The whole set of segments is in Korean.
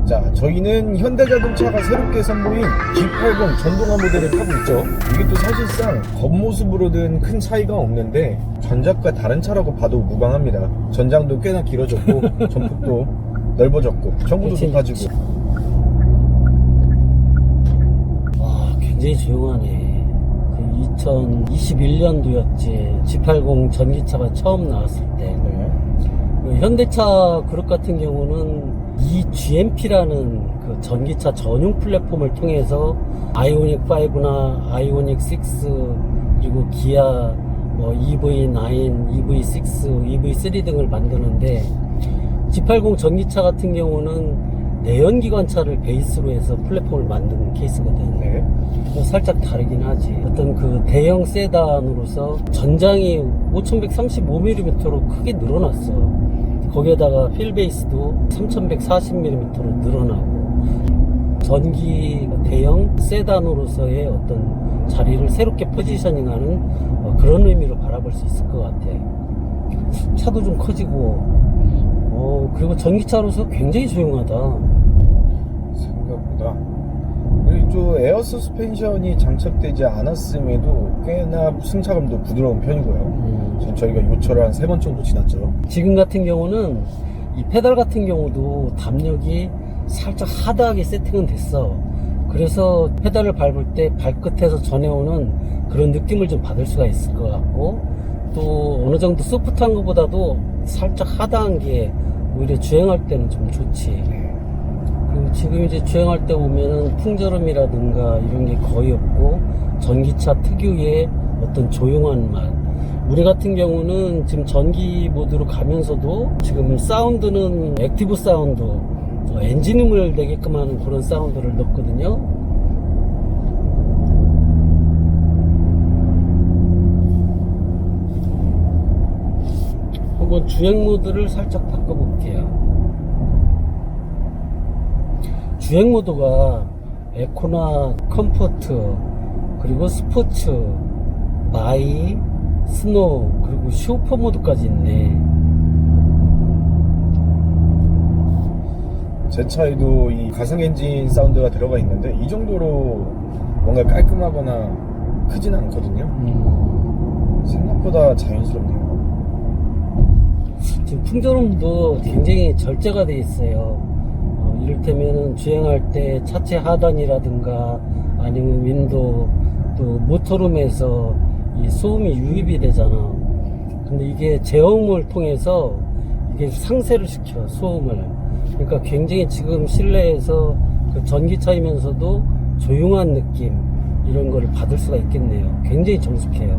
자, 저희는 현대자동차가 새롭게 선보인 G80 전동화 모델을 타고 있죠. 이게 또 사실상 겉모습으로는 큰 차이가 없는데 전작과 다른 차라고 봐도 무방합니다. 전장도 꽤나 길어졌고 전폭도 넓어졌고 전구도 높아지고. 와, 굉장히 조용하네. 2021년도였지. G80 전기차가 처음 나왔을 때. 현대차 그룹 같은 경우는 이 GMP라는 그 전기차 전용 플랫폼을 통해서 아이오닉 5나 아이오닉 6 그리고 기아 뭐 EV9, EV6, EV3 등을 만드는데 G80 전기차 같은 경우는 내연기관차를 베이스로 해서 플랫폼을 만든 케이스거든요. 네. 살짝 다르긴 하지. 어떤 그 대형 세단으로서 전장이 5135mm로 크게 늘어났어. 거기에다가 휠베이스도 3140mm로 늘어나고 전기 대형 세단으로서의 어떤 자리를 새롭게 포지셔닝하는 그런 의미로 바라볼 수 있을 것 같아. 차도 좀 커지고 그리고 전기차로서 굉장히 조용하다. 생각보다. 그리고 또 에어 서스펜션이 장착되지 않았음에도 꽤나 승차감도 부드러운 편이고요. 지금 저희가 요철을 한 3번 정도 지났죠. 지금 같은 경우는 이 페달 같은 경우도 담력이 살짝 하드하게 세팅은 됐어. 그래서 페달을 밟을 때 발끝에서 전해오는 그런 느낌을 좀 받을 수가 있을 것 같고, 또 어느 정도 소프트한 것보다도 살짝 하드한 게 오히려 주행할 때는 좀 좋지. 그리고 지금 이제 주행할 때 보면은 풍절음이라든가 이런 게 거의 없고 전기차 특유의 어떤 조용한 맛. 우리 같은 경우는 지금 전기 모드로 가면서도 지금 사운드는 액티브 사운드, 엔진음을 내게끔 하는 그런 사운드를 넣거든요. 한번 주행 모드를 살짝 바꿔볼게요. 주행 모드가 에코나 컴포트, 그리고 스포츠, 마이, 스노우, 그리고 슈퍼 모드까지 있네. 제 차에도 이 가상 엔진 사운드가 들어가 있는데 이 정도로 뭔가 깔끔하거나 크진 않거든요. 생각보다 자연스럽네요. 지금 풍절음도 굉장히 절제가 되어 있어요. 이를테면은 주행할 때 차체 하단이라든가 아니면 윈도우, 또 모터룸에서 이 소음이 유입이 되잖아. 근데 이게 제어음을 통해서 이게 상쇄를 시켜, 소음을. 그러니까 굉장히 지금 실내에서 그 전기차이면서도 조용한 느낌, 이런 거를 받을 수가 있겠네요. 굉장히 정숙해요.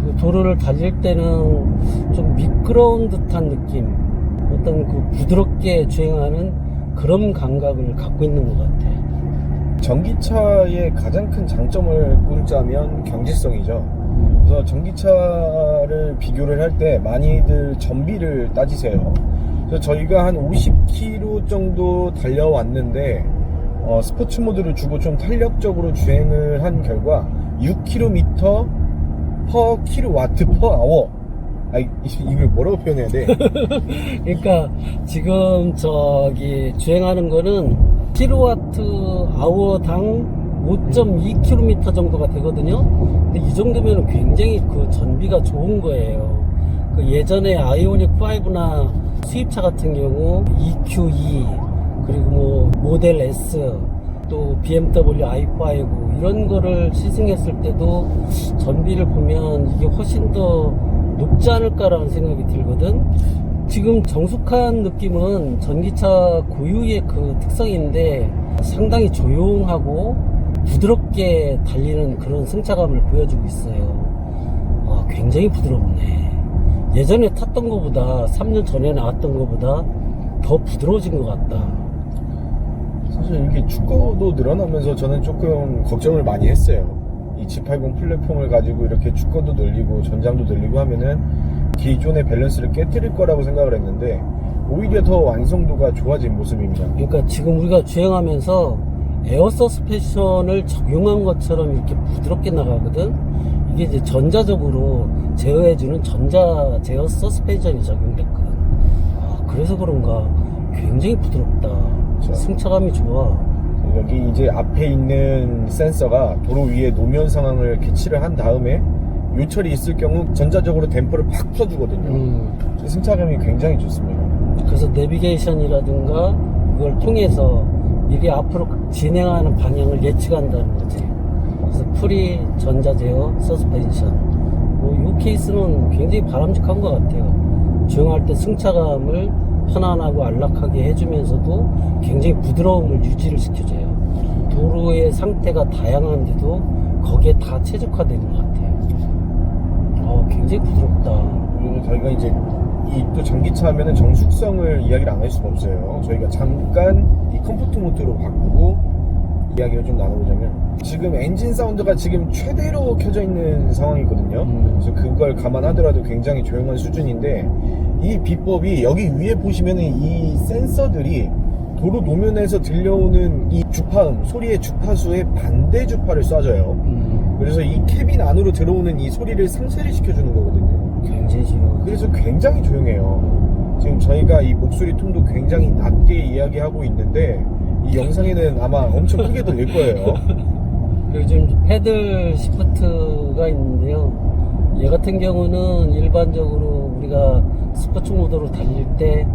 그 도로를 달릴 때는 좀 미끄러운 듯한 느낌, 어떤 그 부드럽게 주행하는 그런 감각을 갖고 있는 것 같아. 전기차의 가장 큰 장점을 꼽자면 경제성이죠. 그래서 전기차를 비교를 할 때 많이들 전비를 따지세요. 그래서 저희가 한 50km 정도 달려왔는데 스포츠 모드를 주고 좀 탄력적으로 주행을 한 결과 6km per kW per hour. 이걸 뭐라고 표현해야 돼? 그러니까 지금 저기 주행하는 거는 킬로와트 아워당 5.2km 정도가 되거든요. 근데 이 정도면 굉장히 그 전비가 좋은 거예요. 그 예전에 아이오닉 5나 수입차 같은 경우 EQ2 그리고 뭐 모델 S 또 BMW i5 이런 거를 시승했을 때도 전비를 보면 이게 훨씬 더 높지 않을까라는 생각이 들거든. 지금 정숙한 느낌은 전기차 고유의 그 특성인데 상당히 조용하고 부드럽게 달리는 그런 승차감을 보여주고 있어요. 굉장히 부드럽네. 예전에 탔던 것보다 3년 전에 나왔던 것보다 더 부드러워진 것 같다. 사실 이게 축구도 늘어나면서 저는 조금 걱정을 많이 했어요. 이 G80 플랫폼을 가지고 이렇게 축구도 늘리고 전장도 늘리고 하면은 기존의 밸런스를 깨뜨릴 거라고 생각을 했는데 오히려 더 완성도가 좋아진 모습입니다. 그러니까 지금 우리가 주행하면서 에어 서스펜션을 적용한 것처럼 이렇게 부드럽게 나가거든. 이게 이제 전자적으로 제어해주는 전자 제어 서스펜션이 적용됐거든. 그래서 그런가 굉장히 부드럽다. 자, 승차감이 좋아. 여기 이제 앞에 있는 센서가 도로 위에 노면 상황을 캐치를 한 다음에 요철이 있을 경우 전자적으로 댐퍼를 팍 풀어주거든요. 승차감이 굉장히 좋습니다. 그래서 내비게이션이라든가 이걸 통해서 미리 앞으로 진행하는 방향을 예측한다는 거지. 그래서 풀이 전자제어 서스펜션. 이 케이스는 굉장히 바람직한 것 같아요. 주행할 때 승차감을 편안하고 안락하게 해주면서도 굉장히 부드러움을 유지를 시켜줘요. 도로의 상태가 다양한데도 거기에 다 최적화되는 것 같아요. 굉장히 부드럽다. 그리고 저희가 이제 이 또 전기차 하면은 정숙성을 이야기를 안 할 수가 없어요. 저희가 잠깐 이 컴포트 모드로 바꾸고 이야기를 좀 나눠보자면, 지금 엔진 사운드가 지금 최대로 켜져 있는 상황이거든요. 그래서 그걸 감안하더라도 굉장히 조용한 수준인데, 이 비법이 여기 위에 보시면은 이 센서들이 도로 노면에서 들려오는 이 주파음, 소리의 주파수의 반대 주파를 쏴줘요. 그래서 이 캐빈 안으로 들어오는 이 소리를 상쇄를 시켜주는 거거든요. 굉장히 조용. 그래서 굉장히 조용해요. 지금 저희가 이 목소리 톤도 굉장히 낮게 이야기하고 있는데 이 영상에는 아마 엄청 크게 들릴 거예요. 그리고 지금 패들 시프트가 있는데요. 얘 같은 경우는 일반적으로 우리가 스포츠 모드로 달릴 때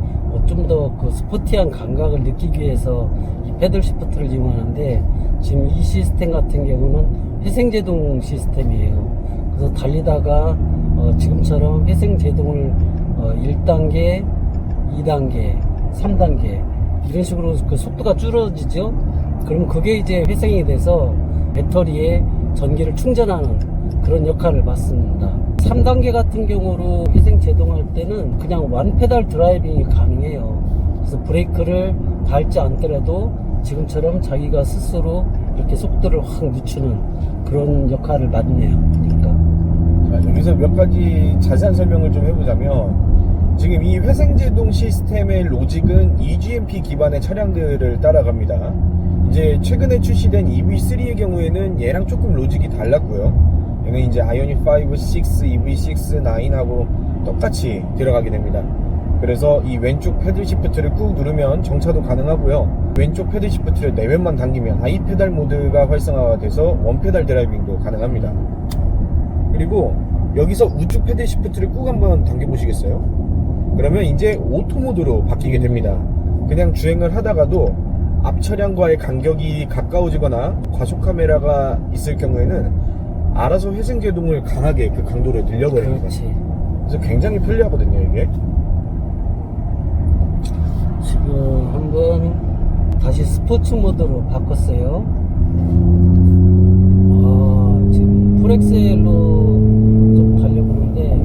좀 더 그 스포티한 감각을 느끼기 위해서 이 패들 시프트를 이용하는데, 지금 이 시스템 같은 경우는 회생제동 시스템이에요. 그래서 달리다가 지금처럼 회생제동을 1단계, 2단계, 3단계 이런 식으로 그 속도가 줄어지죠. 그럼 그게 이제 회생이 돼서 배터리에 전기를 충전하는 그런 역할을 맡습니다. 3단계 같은 경우로 회생 제동할 때는 그냥 완페달 드라이빙이 가능해요. 그래서 브레이크를 밟지 않더라도 지금처럼 자기가 스스로 이렇게 속도를 확 늦추는 그런 역할을 맡네요. 그러니까 자, 여기서 몇 가지 자세한 설명을 좀 해보자면, 지금 이 회생제동 시스템의 로직은 EGMP 기반의 차량들을 따라갑니다. 이제 최근에 출시된 EV3의 경우에는 얘랑 조금 로직이 달랐고요. 얘는 이제 아이오닉 5, 6, EV6, 9하고 똑같이 들어가게 됩니다. 그래서 이 왼쪽 패들 시프트를 꾹 누르면 정차도 가능하고요. 왼쪽 패들 시프트를 내면만 당기면 아이 페달 모드가 활성화가 돼서 원페달 드라이빙도 가능합니다. 그리고 여기서 우측 패들 시프트를 꾹 한번 당겨보시겠어요? 그러면 이제 오토 모드로 바뀌게 됩니다. 그냥 주행을 하다가도 앞 차량과의 간격이 가까워지거나 과속 카메라가 있을 경우에는 알아서 회생제동을 강하게 그 강도를 늘려버립니다. 그렇지. 그래서 굉장히 편리하거든요, 이게. 지금 한번 다시 스포츠 모드로 바꿨어요. 지금 풀엑셀로 좀 달려보는데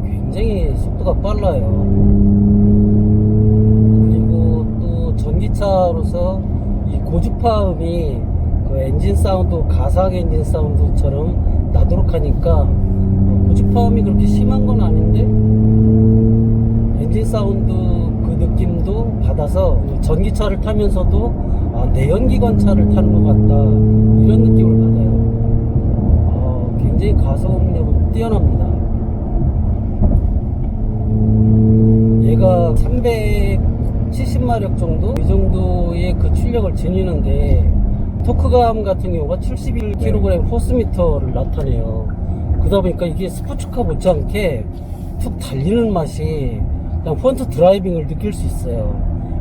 굉장히 속도가 빨라요. 그리고 또 전기차로서 이 고주파음이 그 엔진 사운드, 가상 엔진 사운드처럼 나도록 하니까 고주파음이 그렇게 심한 건 아닌데 엔진 사운드 그 느낌도 받아서 전기차를 타면서도 내연기관차를 타는 것 같다 이런 느낌을 받아요. 굉장히 가속력은 뛰어납니다. 얘가 370마력 정도? 이 정도의 그 출력을 지니는데 토크감 같은 경우가 71kg 포스미터를 나타내요. 그러다 보니까 이게 스포츠카 못지않게 툭 달리는 맛이 그냥 폰트 드라이빙을 느낄 수 있어요.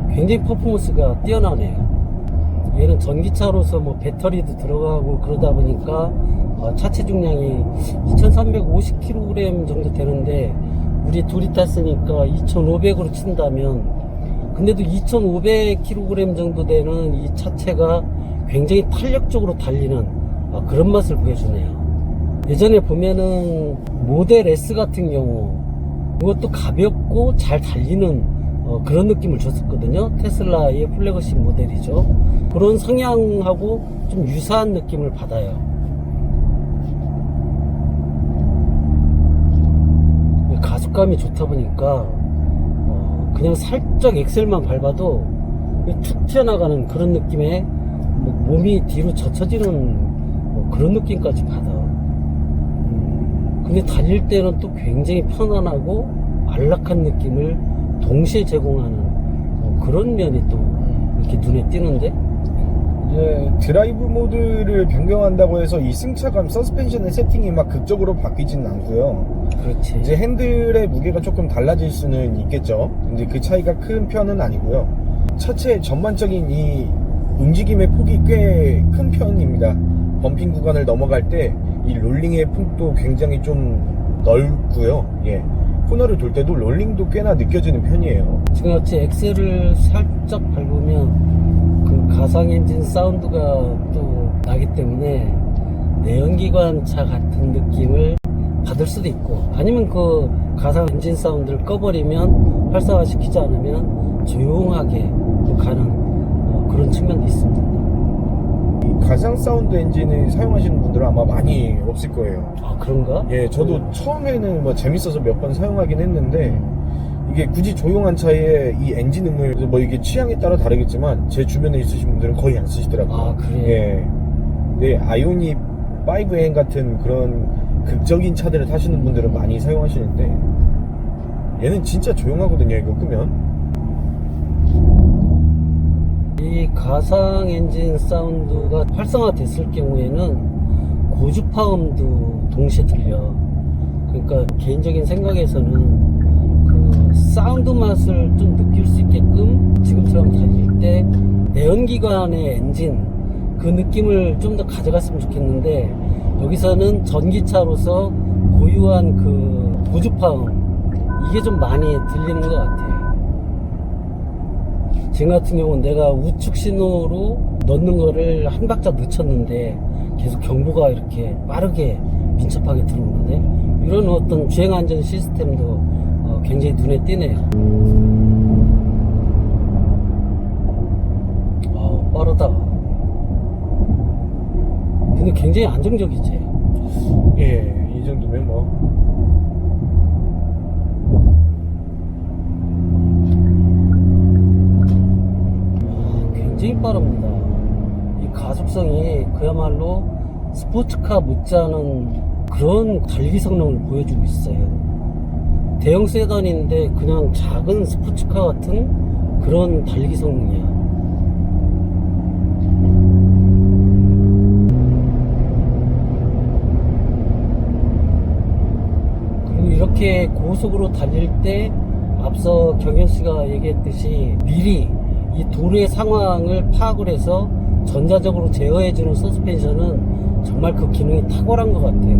굉장히 퍼포먼스가 뛰어나네요. 얘는 전기차로서 뭐 배터리도 들어가고 그러다 보니까 차체 중량이 2350kg 정도 되는데 우리 둘이 탔으니까 2500으로 친다면, 근데도 2500kg 정도 되는 이 차체가 굉장히 탄력적으로 달리는 그런 맛을 보여주네요. 예전에 보면은 모델 S 같은 경우 이것도 가볍고 잘 달리는 그런 느낌을 줬었거든요. 테슬라의 플래그십 모델이죠. 그런 성향하고 좀 유사한 느낌을 받아요. 가속감이 좋다 보니까 그냥 살짝 엑셀만 밟아도 툭 튀어나가는 그런 느낌의 몸이 뒤로 젖혀지는 그런 느낌까지 받아. 근데 달릴 때는 또 굉장히 편안하고 안락한 느낌을 동시에 제공하는 그런 면이 또 이렇게 눈에 띄는데? 이제 드라이브 모드를 변경한다고 해서 이 승차감, 서스펜션의 세팅이 막 극적으로 바뀌지는 않고요. 그렇지. 이제 핸들의 무게가 조금 달라질 수는 있겠죠. 이제 그 차이가 큰 편은 아니고요. 차체 전반적인 이 움직임의 폭이 꽤 큰 편입니다. 범핑 구간을 넘어갈 때 이 롤링의 폭도 굉장히 좀 넓고요. 예. 코너를 돌 때도 롤링도 꽤나 느껴지는 편이에요. 지금 같이 엑셀을 살짝 밟으면 그 가상 엔진 사운드가 또 나기 때문에 내연기관 차 같은 느낌을 받을 수도 있고, 아니면 그 가상 엔진 사운드를 꺼버리면, 활성화시키지 않으면 조용하게 또 가는 그런 측면도 있습니다. 이 가상 사운드 엔진을 사용하시는 분들은 아마 많이 없을 거예요. 아, 그런가? 예, 저도 처음에는 뭐 재밌어서 몇 번 사용하긴 했는데, 이게 굳이 조용한 차에 이 엔진음을, 뭐 이게 취향에 따라 다르겠지만 제 주변에 있으신 분들은 거의 안 쓰시더라고요. 아, 그래요? 예. 근데 아이오닉 5N 같은 그런 극적인 차들을 타시는 분들은 많이 사용하시는데, 얘는 진짜 조용하거든요, 이거 끄면. 이 가상 엔진 사운드가 활성화됐을 경우에는 고주파음도 동시에 들려. 그러니까 개인적인 생각에서는 그 사운드 맛을 좀 느낄 수 있게끔 지금처럼 달릴 때 내연기관의 엔진 그 느낌을 좀 더 가져갔으면 좋겠는데, 여기서는 전기차로서 고유한 그 고주파음, 이게 좀 많이 들리는 것 같아요. 지금 같은 경우는 내가 우측 신호로 넣는 거를 한 박자 늦췄는데 계속 경보가 이렇게 빠르게 민첩하게 들어오는데, 이런 어떤 주행 안전 시스템도 굉장히 눈에 띄네요. 빠르다. 근데 굉장히 안정적이지. 예, 이 정도면 뭐. 굉장히 빠릅니다. 이 가속성이 그야말로 스포츠카 못지않은 그런 달리기 성능을 보여주고 있어요. 대형 세단인데 그냥 작은 스포츠카 같은 그런 달리기 성능이야. 그리고 이렇게 고속으로 달릴 때 앞서 경현씨가 얘기했듯이 미리 이 도로의 상황을 파악을 해서 전자적으로 제어해주는 서스펜션은 정말 그 기능이 탁월한 것 같아요.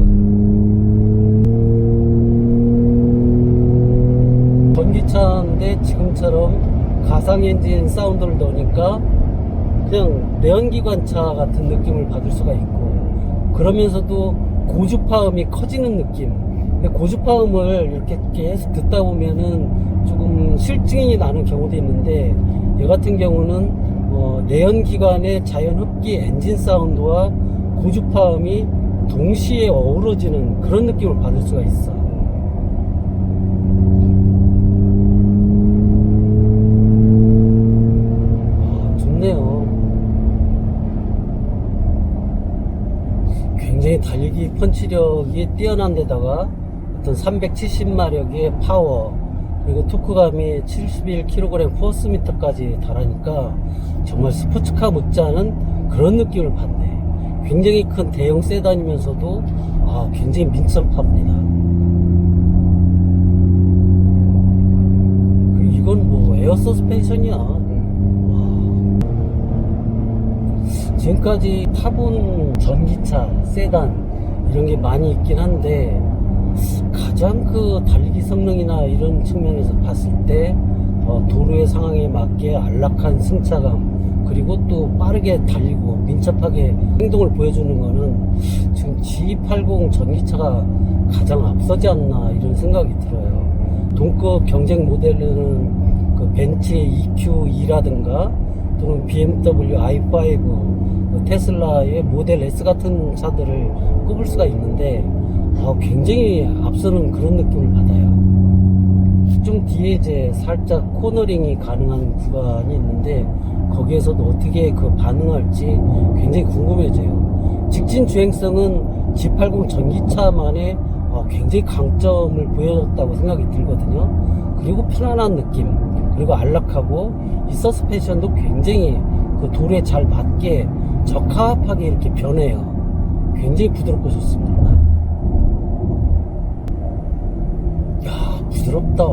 전기차인데 지금처럼 가상엔진 사운드를 넣으니까 그냥 내연기관차 같은 느낌을 받을 수가 있고, 그러면서도 고주파음이 커지는 느낌. 근데 고주파음을 이렇게 계속 듣다 보면은 조금 실증이 나는 경우도 있는데, 얘 같은 경우는 내연기관의 자연흡기 엔진 사운드와 고주파음이 동시에 어우러지는 그런 느낌을 받을 수가 있어. 좋네요. 굉장히 달리기 펀치력이 뛰어난 데다가 어떤 370마력의 파워, 그리고 토크감이 71kg 포스미터까지 달하니까 정말 스포츠카 못지않은 그런 느낌을 받네. 굉장히 큰 대형 세단이면서도 굉장히 민첩합니다. 이건 뭐 에어 서스펜션이야. 지금까지 타본 전기차, 세단 이런 게 많이 있긴 한데, 가장 그 달리기 성능이나 이런 측면에서 봤을 때 도로의 상황에 맞게 안락한 승차감, 그리고 또 빠르게 달리고 민첩하게 행동을 보여주는 거는 지금 G80 전기차가 가장 앞서지 않나 이런 생각이 들어요. 동급 경쟁 모델은 그 벤츠의 EQ2라든가 또는 BMW i5, 테슬라의 모델 S 같은 차들을 꼽을 수가 있는데, 굉장히 앞서는 그런 느낌을 받아요. 좀 뒤에 이제 살짝 코너링이 가능한 구간이 있는데, 거기에서도 어떻게 그 반응할지 굉장히 궁금해져요. 직진 주행성은 G80 전기차만의 굉장히 강점을 보여줬다고 생각이 들거든요. 그리고 편안한 느낌, 그리고 안락하고 이 서스펜션도 굉장히 그 돌에 잘 맞게 적합하게 이렇게 변해요. 굉장히 부드럽고 좋습니다. 야, 부드럽다.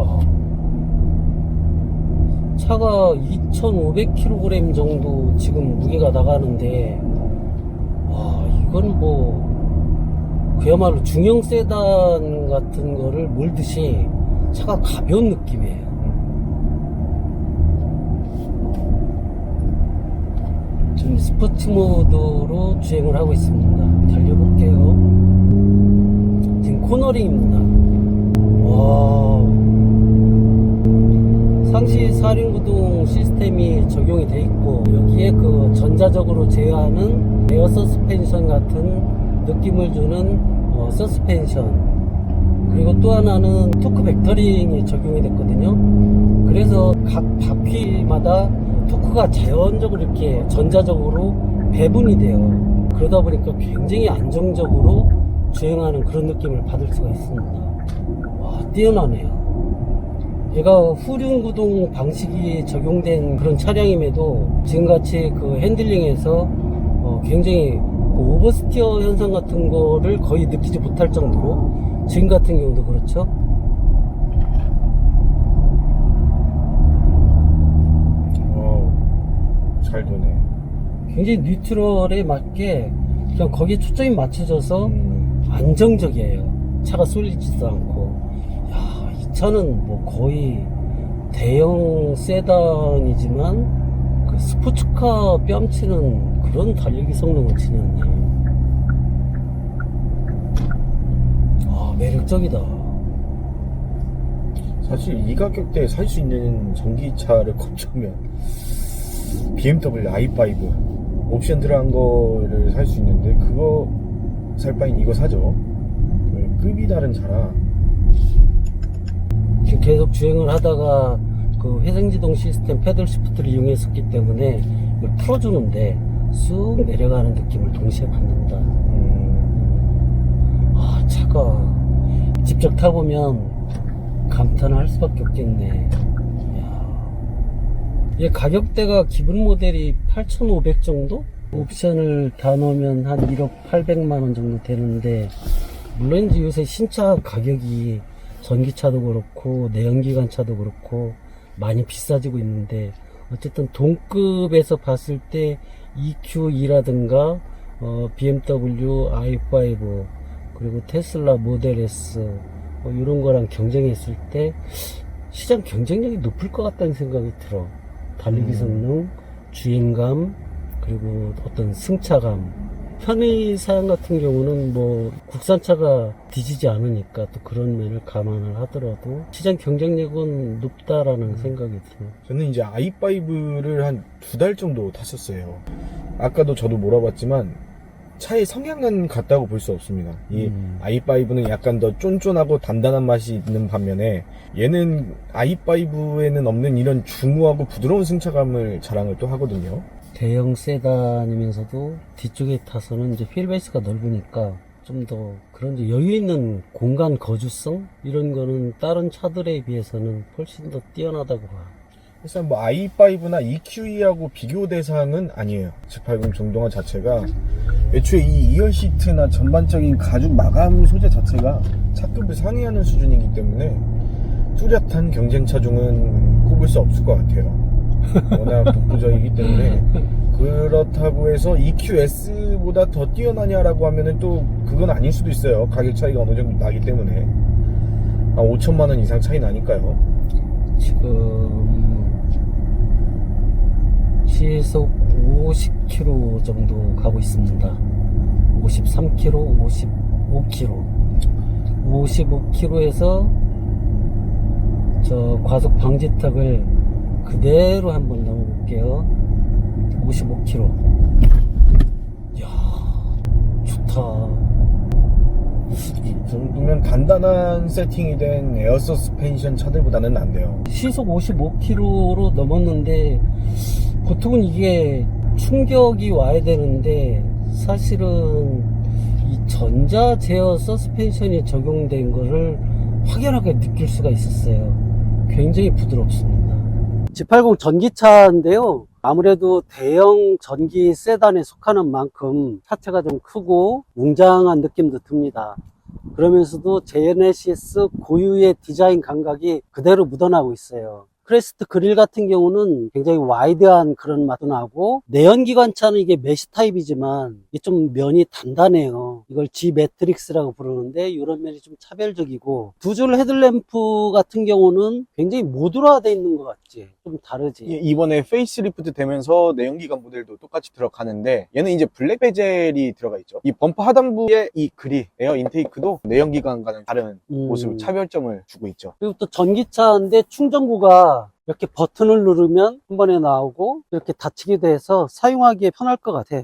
차가 2,500kg 정도 지금 무게가 나가는데, 와, 이건 뭐 그야말로 중형 세단 같은 거를 몰듯이 차가 가벼운 느낌이에요. 지금 스포츠 모드로 주행을 하고 있습니다. 달려볼게요. 지금 코너링입니다. 와, 상시 4륜구동 시스템이 적용이 돼 있고, 여기에 그 전자적으로 제어하는 에어 서스펜션 같은 느낌을 주는 서스펜션, 그리고 또 하나는 토크 벡터링이 적용이 됐거든요. 그래서 각 바퀴마다 토크가 자연적으로 이렇게 전자적으로 배분이 돼요. 그러다 보니까 굉장히 안정적으로 주행하는 그런 느낌을 받을 수가 있습니다. 와, 뛰어나네요. 얘가 후륜구동 방식이 적용된 그런 차량임에도 지금같이 그 핸들링에서 굉장히 그 오버스티어 현상 같은 거를 거의 느끼지 못할 정도로, 지금 같은 경우도 그렇죠. 잘 도네. 굉장히 뉴트럴에 맞게 그냥 거기에 초점이 맞춰져서 안정적이에요. 차가 쏠리지도 않고. 야, 이 차는 뭐 거의 대형 세단이지만 그 스포츠카 뺨치는 그런 달리기 성능을 지녔네. 아, 매력적이다. 사실 이 가격대에 살 수 있는 전기차를 꼽자면 BMW i5 옵션 들어간 거를 살 수 있는데, 그거 살 바엔 이거 사죠. 급이 다른 차라. 지금 계속 주행을 하다가 그 회생지동 시스템 패들 시프트를 이용했었기 때문에 이걸 풀어주는데 쑥 내려가는 느낌을 동시에 받는다. 아, 차가 직접 타보면 감탄을 할 수밖에 없겠네. 얘 가격대가 기본 모델이 8,500 정도? 옵션을 다 넣으면 한 1억 800만원 정도 되는데, 물론 이제 요새 신차 가격이 전기차도 그렇고 내연기관차도 그렇고 많이 비싸지고 있는데, 어쨌든 동급에서 봤을 때 EQ2라든가 BMW i5 그리고 테슬라 모델 S 이런 거랑 경쟁했을 때 시장 경쟁력이 높을 것 같다는 생각이 들어. 달리기 성능, 주행감, 그리고 어떤 승차감. 편의 사양 같은 경우는 뭐 국산차가 뒤지지 않으니까 또 그런 면을 감안을 하더라도 시장 경쟁력은 높다라는 생각이 들어요. 저는 이제 i5를 한 2달 정도 탔었어요. 아까도 저도 몰아봤지만 차의 성향은 같다고 볼 수 없습니다. 이 i5는 약간 더 쫀쫀하고 단단한 맛이 있는 반면에, 얘는 i5에는 없는 이런 중후하고 부드러운 승차감을 자랑을 또 하거든요. 대형 세단이면서도 뒤쪽에 타서는 이제 휠베이스가 넓으니까 좀 더 그런 이제 여유 있는 공간 거주성, 이런 거는 다른 차들에 비해서는 훨씬 더 뛰어나다고 봐. 일단 뭐 i5나 EQE하고 비교 대상은 아니에요. 780 정동화 자체가 애초에 이 2열 시트나 전반적인 가죽 마감 소재 자체가 차급을 상회하는 수준이기 때문에 뚜렷한 경쟁차 중은 꼽을 수 없을 것 같아요. 워낙 독보적이기 때문에. 그렇다고 해서 EQS보다 더 뛰어나냐라고 하면은 또 그건 아닐 수도 있어요. 가격 차이가 어느 정도 나기 때문에. 한 5천만원 이상 차이 나니까요. 지금 시속 50km 정도 가고 있습니다. 53km, 55km. 55km에서 저 과속 방지턱을 그대로 한번 넘어볼게요. 55km. 이야, 좋다. 이 정도면 단단한 세팅이 된 에어 서스펜션 차들보다는 안 돼요. 시속 55km로 넘었는데, 보통은 이게 충격이 와야 되는데, 사실은 이 전자 제어 서스펜션이 적용된 거를 확연하게 느낄 수가 있었어요. 굉장히 부드럽습니다. G80 전기차인데요. 아무래도 대형 전기 세단에 속하는 만큼 차체가 좀 크고 웅장한 느낌도 듭니다. 그러면서도 제네시스 고유의 디자인 감각이 그대로 묻어나고 있어요. 크레스트 그릴 같은 경우는 굉장히 와이드한 그런 맛도 나고, 내연기관차는 이게 메시 타입이지만 이게 좀 면이 단단해요. 이걸 G 매트릭스라고 부르는데 이런 면이 좀 차별적이고, 두 줄 헤드램프 같은 경우는 굉장히 모듈화되어 있는 것 같지? 좀 다르지? 이번에 페이스리프트 되면서 내연기관 모델도 똑같이 들어가는데, 얘는 이제 블랙 베젤이 들어가 있죠. 이 범퍼 하단부의 이 그릴, 에어 인테이크도 내연기관과는 다른 모습, 차별점을 주고 있죠. 그리고 또 전기차인데 충전구가 이렇게 버튼을 누르면 한 번에 나오고 이렇게 닫히기도 해서 사용하기에 편할 것 같아.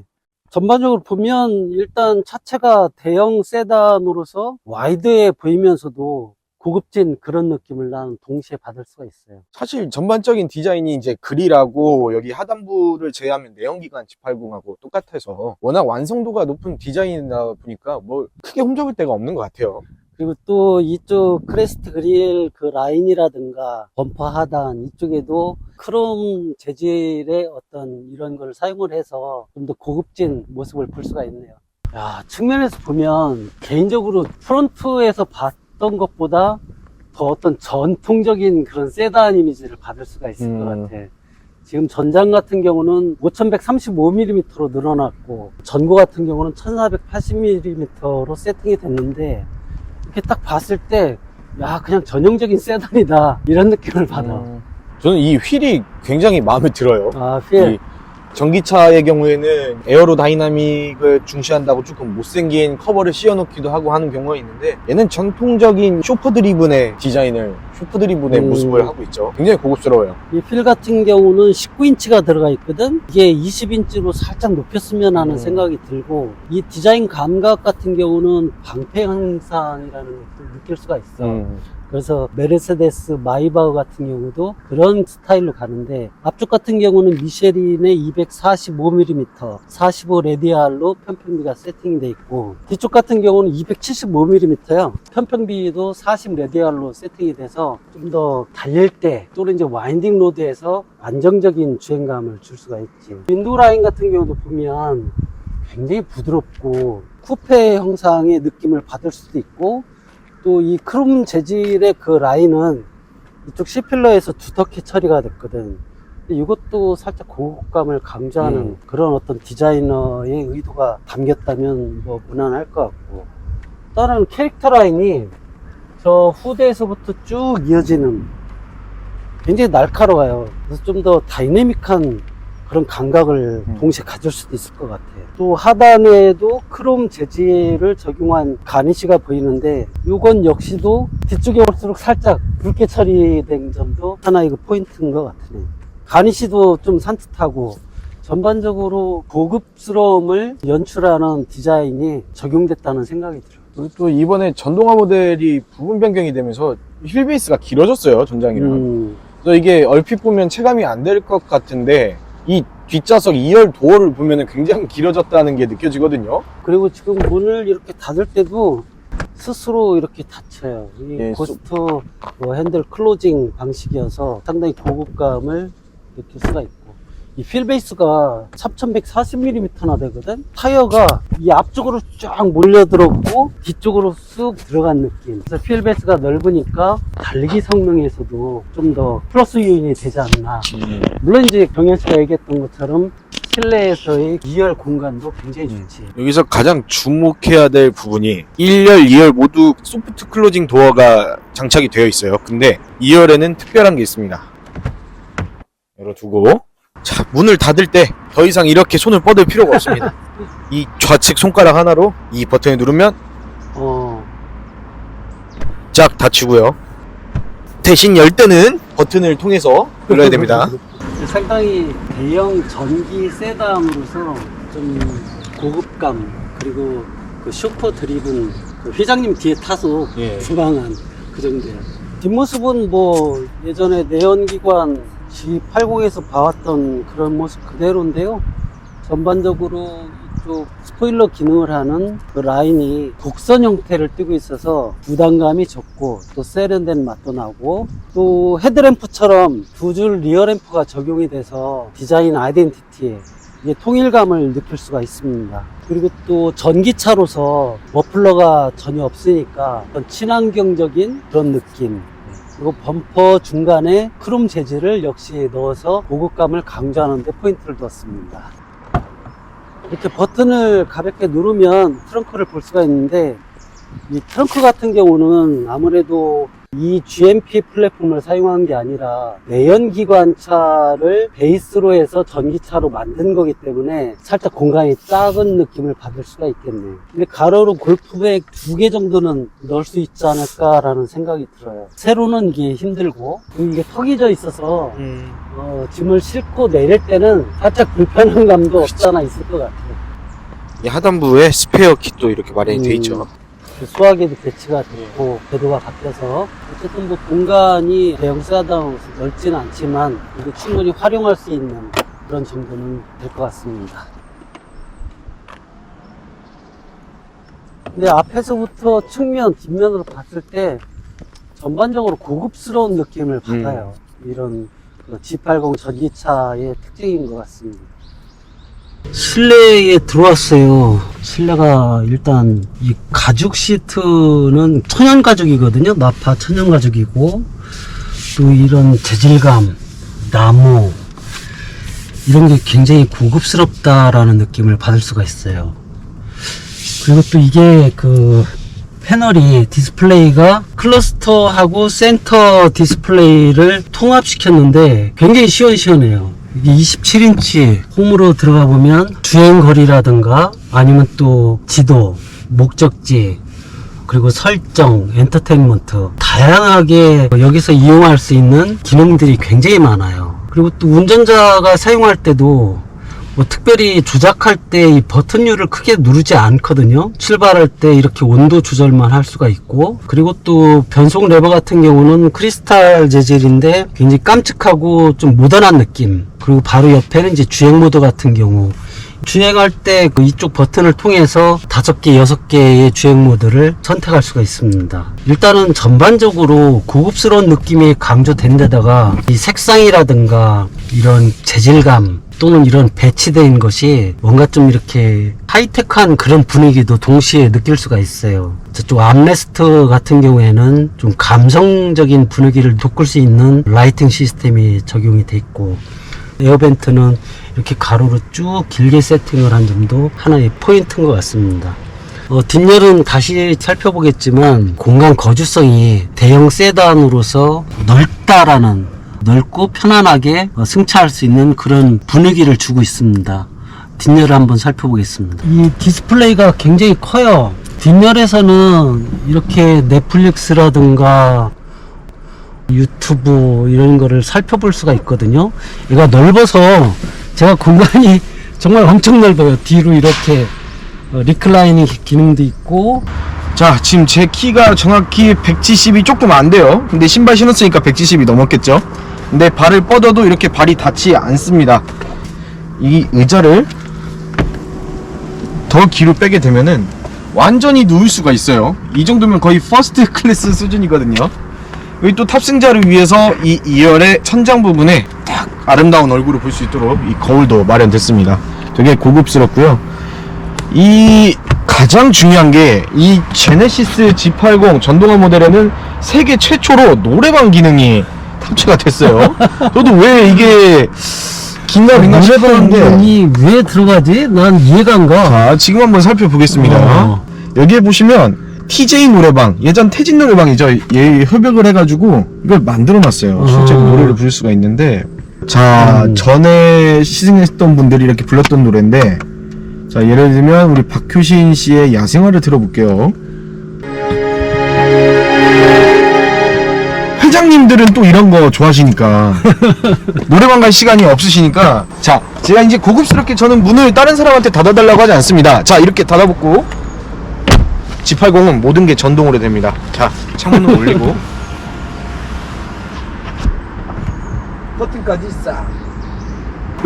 전반적으로 보면 일단 차체가 대형 세단으로서 와이드해 보이면서도 고급진 그런 느낌을 나는 동시에 받을 수가 있어요. 사실 전반적인 디자인이 이제 그릴하고 여기 하단부를 제외하면 내연기관 G80하고 똑같아서 워낙 완성도가 높은 디자인이다 보니까 뭐 크게 흠잡을 데가 없는 것 같아요. 그리고 또 이쪽 크레스트 그릴 그 라인이라든가 범퍼 하단 이쪽에도 크롬 재질의 어떤 이런 걸 사용을 해서 좀 더 고급진 모습을 볼 수가 있네요. 야, 측면에서 보면 개인적으로 프론트에서 봤던 것보다 더 어떤 전통적인 그런 세단 이미지를 받을 수가 있을 것 같아. 지금 전장 같은 경우는 5135mm로 늘어났고, 전고 같은 경우는 1480mm로 세팅이 됐는데, 이렇게 딱 봤을 때, 야, 그냥 전형적인 세단이다, 이런 느낌을 받아. 저는 이 휠이 굉장히 마음에 들어요. 아, 휠. 이 전기차의 경우에는 에어로다이나믹을 중시한다고 조금 못생긴 커버를 씌워놓기도 하고 하는 경우가 있는데, 얘는 전통적인 쇼퍼 드리븐의 디자인을, 쇼퍼 드리븐의 모습을 하고 있죠. 굉장히 고급스러워요. 이 휠 같은 경우는 19인치가 들어가 있거든. 이게 20인치로 살짝 높였으면 하는 생각이 들고, 이 디자인 감각 같은 경우는 방패 형상이라는 것을 느낄 수가 있어. 그래서 메르세데스 마이바흐 같은 경우도 그런 스타일로 가는데, 앞쪽 같은 경우는 미쉐린의 245mm 45 레디알로 편평비가 세팅이 돼 있고, 뒤쪽 같은 경우는 275mm요 편평비도 40 레디알로 세팅이 돼서 좀 더 달릴 때 또는 이제 와인딩 로드에서 안정적인 주행감을 줄 수가 있지. 윈도우 라인 같은 경우도 보면 굉장히 부드럽고 쿠페 형상의 느낌을 받을 수도 있고, 또 이 크롬 재질의 그 라인은 이쪽 C필러에서 두텁게 처리가 됐거든. 근데 이것도 살짝 고급감을 강조하는 그런 어떤 디자이너의 의도가 담겼다면 뭐 무난할 것 같고, 다른 캐릭터 라인이 저 후대에서부터 쭉 이어지는 굉장히 날카로워요. 그래서 좀 더 다이내믹한 그런 감각을 동시에 가질 수도 있을 것 같아요. 또 하단에도 크롬 재질을 적용한 가니쉬가 보이는데, 이건 역시도 뒤쪽에 올수록 살짝 붉게 처리된 점도 하나의 그 포인트인 것 같으네. 가니쉬도 좀 산뜻하고 전반적으로 고급스러움을 연출하는 디자인이 적용됐다는 생각이 들어요. 그리고 또 이번에 전동화 모델이 부분 변경이 되면서 휠 베이스가 길어졌어요, 전장이랑. 그래서 이게 얼핏 보면 체감이 안 될 것 같은데, 이 뒷좌석 2열 도어를 보면 굉장히 길어졌다는 게 느껴지거든요. 그리고 지금 문을 이렇게 닫을 때도 스스로 이렇게 닫혀요. 이 예, 고스트 뭐 핸들 클로징 방식이어서 상당히 고급감을 느낄 수가 있고, 이 휠베이스가 3140mm나 되거든. 타이어가 이 앞쪽으로 쫙 몰려들었고 뒤쪽으로 쑥 들어간 느낌. 그래서 휠베이스가 넓으니까 달리기 성능에서도 좀 더 플러스 요인이 되지 않나. 물론 이제 경현 씨가 얘기했던 것처럼 실내에서의 2열 공간도 굉장히 좋지. 여기서 가장 주목해야 될 부분이 1열, 2열 모두 소프트 클로징 도어가 장착이 되어 있어요. 근데 2열에는 특별한 게 있습니다. 열어두고, 자, 문을 닫을 때 더 이상 이렇게 손을 뻗을 필요가 없습니다. 이 좌측 손가락 하나로 이 버튼을 누르면 쫙 닫히고요. 대신 열 때는 버튼을 통해서 눌러야 됩니다. 상당히 대형 전기 세단으로서 좀 고급감, 그리고 그 슈퍼 드리븐, 그 회장님 뒤에 타서 주방한 그 정도야. 뒷모습은 뭐 예전에 내연기관 G80에서 봐왔던 그런 모습 그대로인데요. 전반적으로 쭉 스포일러 기능을 하는 그 라인이 곡선 형태를 띠고 있어서 부담감이 적고 또 세련된 맛도 나고, 또 헤드램프처럼 두 줄 리어램프가 적용이 돼서 디자인 아이덴티티에 이게 통일감을 느낄 수가 있습니다. 그리고 또 전기차로서 머플러가 전혀 없으니까 어떤 친환경적인 그런 느낌, 그리고 범퍼 중간에 크롬 재질을 역시 넣어서 고급감을 강조하는 데 포인트를 두었습니다. 이렇게 버튼을 가볍게 누르면 트렁크를 볼 수가 있는데, 이 트렁크 같은 경우는 아무래도 이 GMP 플랫폼을 사용한 게 아니라 내연기관차를 베이스로 해서 전기차로 만든 거기 때문에 살짝 공간이 작은 느낌을 받을 수가 있겠네요. 근데 가로로 골프백 2개 정도는 넣을 수 있지 않을까라는 생각이 들어요. 세로는 이게 힘들고, 그리고 이게 턱이 져 있어서 짐을 싣고 내릴 때는 살짝 불편한 감도 없지 않아 있을 것 같아요. 이 하단부에 스페어 킷도 이렇게 마련이 돼 있죠. 수화기도 배치가 되고 궤도가 바뀌어서 어쨌든 뭐 공간이 대형 세단으로서 넓지는 않지만 이게 충분히 활용할 수 있는 그런 정도는 될 것 같습니다. 근데 앞에서부터 측면, 뒷면으로 봤을 때 전반적으로 고급스러운 느낌을 받아요. 이런 G80 전기차의 특징인 것 같습니다. 실내에 들어왔어요. 실내가 일단 이 가죽 시트는 천연 가죽이거든요. 나파 천연 가죽이고, 또 이런 재질감, 나무 이런 게 굉장히 고급스럽다라는 느낌을 받을 수가 있어요. 그리고 또 이게 그 패널이 디스플레이가 클러스터하고 센터 디스플레이를 통합시켰는데 굉장히 시원시원해요. 이게 27인치 홈으로 들어가 보면 주행거리라든가 아니면 또 지도, 목적지, 그리고 설정, 엔터테인먼트 다양하게 여기서 이용할 수 있는 기능들이 굉장히 많아요. 그리고 또 운전자가 사용할 때도 뭐 특별히 조작할 때 이 버튼류를 크게 누르지 않거든요. 출발할 때 이렇게 온도 조절만 할 수가 있고, 그리고 또 변속 레버 같은 경우는 크리스탈 재질인데 굉장히 깜찍하고 좀 모던한 느낌. 그리고 바로 옆에는 이제 주행 모드 같은 경우, 주행할 때 그 이쪽 버튼을 통해서 5개, 6개의 주행 모드를 선택할 수가 있습니다. 일단은 전반적으로 고급스러운 느낌이 강조된 데다가 이 색상이라든가 이런 재질감 또는 이런 배치된 것이 뭔가 좀 이렇게 하이테크한 그런 분위기도 동시에 느낄 수가 있어요. 저쪽 암레스트 같은 경우에는 좀 감성적인 분위기를 돋굴 수 있는 라이팅 시스템이 적용이 돼 있고, 에어벤트는 이렇게 가로로 쭉 길게 세팅을 한 점도 하나의 포인트인 것 같습니다. 뒷열은 다시 살펴보겠지만 공간 거주성이 대형 세단으로서 넓고 편안하게 승차할 수 있는 그런 분위기를 주고 있습니다. 뒷열을 한번 살펴보겠습니다. 이 디스플레이가 굉장히 커요. 뒷열에서는 이렇게 넷플릭스라든가 유튜브 이런 거를 살펴볼 수가 있거든요. 얘가 넓어서 제가 공간이 정말 엄청 넓어요. 뒤로 이렇게 리클라이닝 기능도 있고. 자, 지금 제 키가 정확히 170이 조금 안 돼요. 근데 신발 신었으니까 170이 넘었겠죠. 근데 발을 뻗어도 이렇게 발이 닿지 않습니다. 이 의자를 더 뒤로 빼게 되면은 완전히 누울 수가 있어요. 이 정도면 거의 퍼스트 클래스 수준이거든요. 여기 또 탑승자를 위해서 이 2열의 천장 부분에 딱 아름다운 얼굴을 볼 수 있도록 이 거울도 마련됐습니다. 되게 고급스럽고요. 이 가장 중요한 게 이 제네시스 G80 전동화 모델에는 세계 최초로 노래방 기능이 탑재가 됐어요. 저도 왜 이게 긴가민가 싶었는데 노래방이 왜 들어가지? 난 이해가 안 가. 자, 지금 한번 살펴보겠습니다. 여기에 보시면 TJ 노래방, 예전 태진 노래방이죠. 얘 협약을 해가지고 이걸 만들어놨어요. 실제로 노래를 부를 수가 있는데, 자, 전에 시승했던 분들이 이렇게 불렀던 노래인데, 자, 예를 들면 우리 박효신 씨의 야생화를 들어볼게요. 회장님들은 또 이런 거 좋아하시니까 노래방 갈 시간이 없으시니까, 자, 제가 이제 고급스럽게 저는 문을 다른 사람한테 닫아달라고 하지 않습니다. 자, 이렇게 닫아보고 G80은 모든 게 전동으로 됩니다. 자, 창문을 올리고 버튼까지 싹.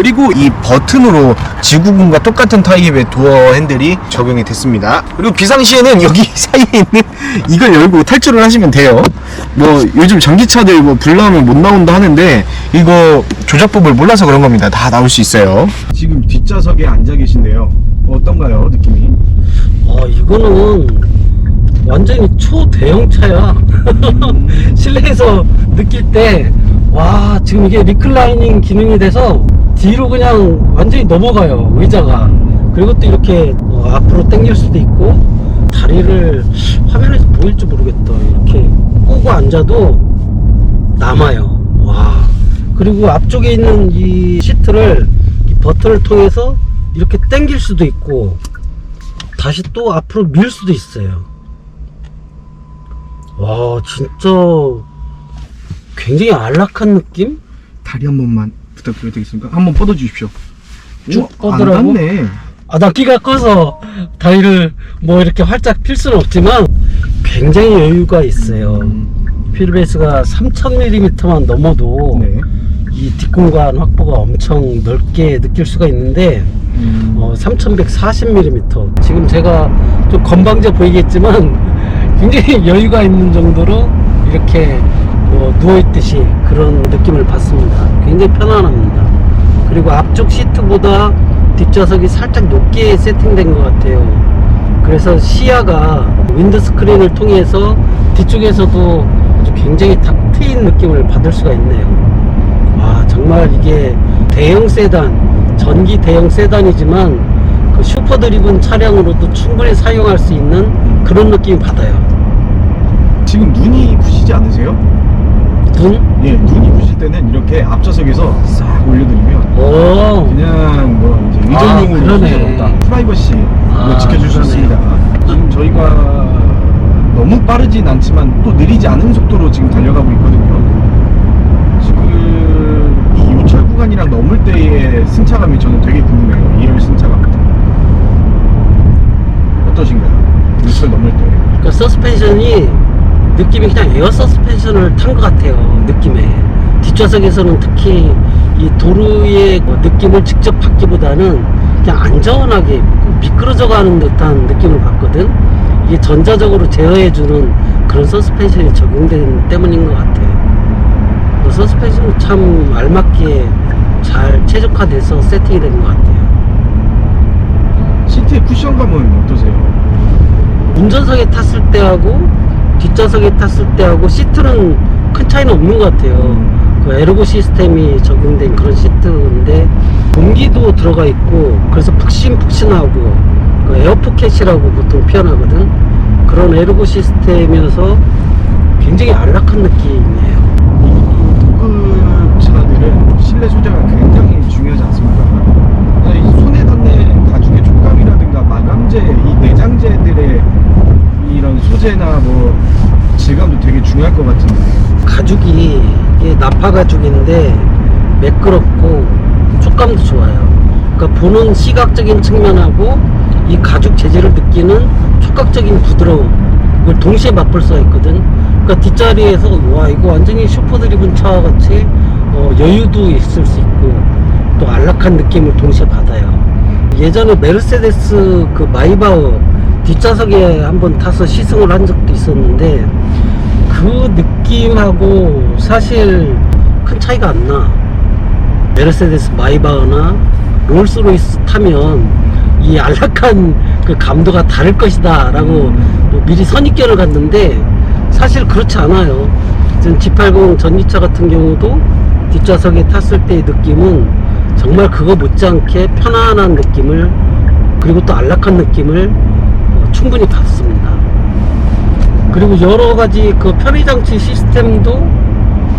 그리고 이 버튼으로 G90과 똑같은 타입의 도어 핸들이 적용이 됐습니다. 그리고 비상시에는 여기 사이에 있는 이걸 열고 탈출을 하시면 돼요. 뭐 요즘 전기차들 뭐 불 나오면 못 나온다 하는데 이거 조작법을 몰라서 그런 겁니다. 다 나올 수 있어요. 지금 뒷좌석에 앉아 계신데요. 어떤가요, 느낌이? 이거는 완전히 초대형차야. 실내에서 느낄 때, 와, 지금 이게 리클라이닝 기능이 돼서 뒤로 그냥 완전히 넘어가요, 의자가. 그리고 또 이렇게 앞으로 당길 수도 있고, 다리를 화면에서 보일지 모르겠다. 이렇게 꼬고 앉아도 남아요. 와. 그리고 앞쪽에 있는 이 시트를 이 버튼을 통해서 이렇게 당길 수도 있고, 다시 또 앞으로 밀 수도 있어요. 와, 진짜 굉장히 안락한 느낌? 다리 한 번만 부탁드려도 되겠습니까? 한번 뻗어 주십시오. 쭉 안 뻗으라고? 닿네. 나 끼가 커서 다리를 뭐 이렇게 활짝 필 수는 없지만 굉장히 여유가 있어요. 휠베이스가 3000mm만 넘어도 네. 이 뒷공간 확보가 엄청 넓게 느낄 수가 있는데 3140mm. 지금 제가 좀 건방져 보이겠지만 굉장히 여유가 있는 정도로 이렇게 누워있듯이 그런 느낌을 받습니다. 굉장히 편안합니다. 그리고 앞쪽 시트보다 뒷좌석이 살짝 높게 세팅된 것 같아요. 그래서 시야가 윈드스크린을 통해서 뒤쪽에서도 아주 굉장히 탁 트인 느낌을 받을 수가 있네요. 와, 정말 이게 대형 세단, 전기 대형 세단이지만 그 슈퍼 드리븐 차량으로도 충분히 사용할 수 있는 그런 느낌이 받아요. 지금 눈이 부시지 않으세요? 눈? 예, 눈이 부실 때는 이렇게 앞좌석에서 싹 올려드리면 오. 그냥 뭐 이제 의전용으로 그러네. 문제없다. 프라이버시 이거 지켜줄 수 그러네. 있습니다. 지금 저희가 너무 빠르진 않지만 또 느리지 않은 속도로 지금 달려가고 있거든요. 지금 이 유철 구간이랑 넘을 때의 승차감이 저는 되게 궁금해요. 2열 승차감 어떠신가요? 유철 넘을 때. 그러니까 서스펜션이 느낌이 그냥 에어 서스펜션을 탄 것 같아요. 느낌에 뒷좌석에서는 특히 이 도로의 느낌을 직접 받기보다는 그냥 안전하게 미끄러져 가는 듯한 느낌을 받거든. 이게 전자적으로 제어해주는 그런 서스펜션이 적용된 때문인 것 같아요. 서스펜션은 참 알맞게 잘 최적화돼서 세팅이 된 것 같아요. 시트의 쿠션감은 어떠세요? 운전석에 탔을 때하고 뒷좌석에 tas을 때하고 시트는 큰 차이는 없는 것 같아요. 그 에르고 시스템이 적용된 그런 시트인데 공기도 들어가 있고 그래서 푹신푹신하고 그 에어포켓이라고 보통 표현하거든. 그런 에르고 시스템이어서 굉장히 안락한 느낌이에요. 고급 차들은 실내 소재가 굉장히 중요하지 않습니까? 이 손에 닿는 가죽의 촉감이라든가 마감재, 이 내장재들의 이런 소재나 뭐 질감도 되게 중요할 것 같은데. 가죽이 이게 나파 가죽인데 매끄럽고 촉감도 좋아요. 그러니까 보는 시각적인 측면하고 이 가죽 재질을 느끼는 촉각적인 부드러움, 이걸 동시에 맛볼 수가 있거든. 그러니까 뒷자리에서 와, 이거 완전히 슈퍼 드리븐 차 같이 여유도 있을 수 있고 또 안락한 느낌을 동시에 받아요. 예전에 메르세데스 그 마이바흐 뒷좌석에 한번 타서 시승을 한 적도 있었는데 그 느낌하고 사실 큰 차이가 안 나. 메르세데스 마이바흐나 롤스로이스 타면 이 안락한 그 감도가 다를 것이다 라고 뭐 미리 선입견을 갔는데 사실 그렇지 않아요. 지금 G80 전기차 같은 경우도 뒷좌석에 탔을 때의 느낌은 정말 그거 못지않게 편안한 느낌을 그리고 또 안락한 느낌을 충분히 받습니다. 그리고 여러가지 그 편의장치 시스템도